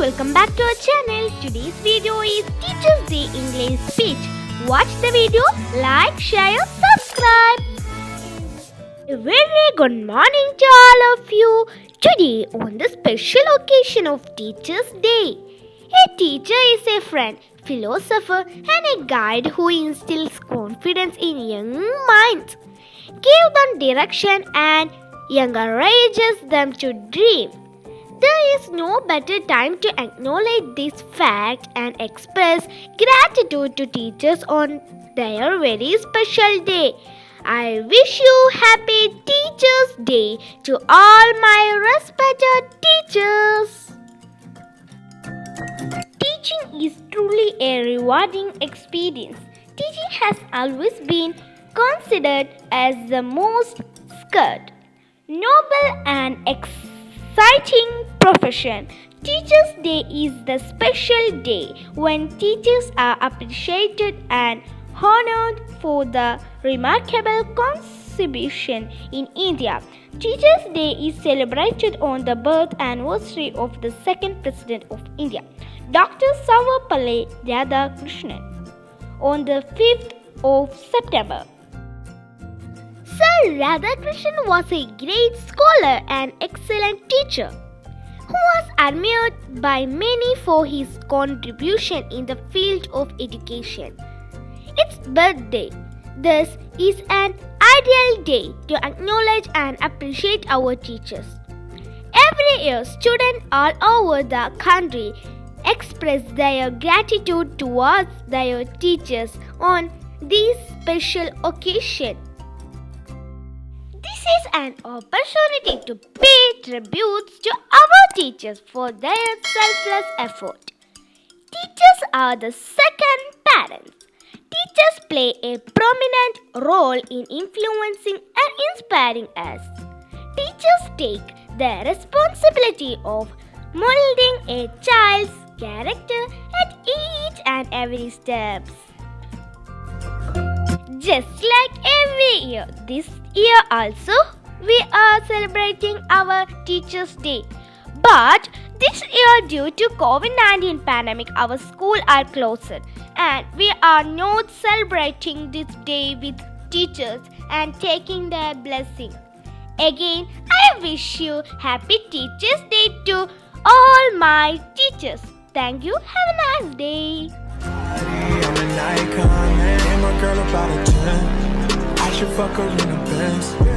welcome back to our channel. Today's video is Teacher's Day English speech. Watch the video, like, share, subscribe. A very good morning to all of you. Today on the special occasion of Teacher's Day. A teacher is a friend, philosopher and a guide who instills confidence in young minds, gives them direction and encourages them to dream. There is no better time to acknowledge this fact and express gratitude to teachers on their very special day. I wish you happy Teachers' Day to all my respected teachers. Teaching is truly a rewarding experience. Teaching has always been considered as the most sacred, noble and exciting profession. Teachers' Day is the special day when teachers are appreciated and honored for the remarkable contribution in India. Teachers' Day is celebrated on the birth anniversary of the second President of India, Dr. Sarvepalli Radhakrishnan, on the 5th of September. Sir Radhakrishnan was a great scholar and excellent teacher who was admired by many for his contribution in the field of education. Its birthday, thus, is an ideal day to acknowledge and appreciate our teachers. Every year, students all over the country express their gratitude towards their teachers on this special occasion. This is an opportunity to pay tributes to our teachers for their selfless effort. Teachers are the second parents. Teachers play a prominent role in influencing and inspiring us. Teachers take the responsibility of molding a child's character at each and every step. Just like every year, this year also we are celebrating our Teachers' Day. But this year, due to COVID-19 pandemic, our schools are closed and we are not celebrating this day with teachers and taking their blessing. Again, I wish you happy Teachers' Day to all my teachers. Thank you. Have a nice day. I'm an icon, man. And my girl about a 10. I should fuck her in the Benz.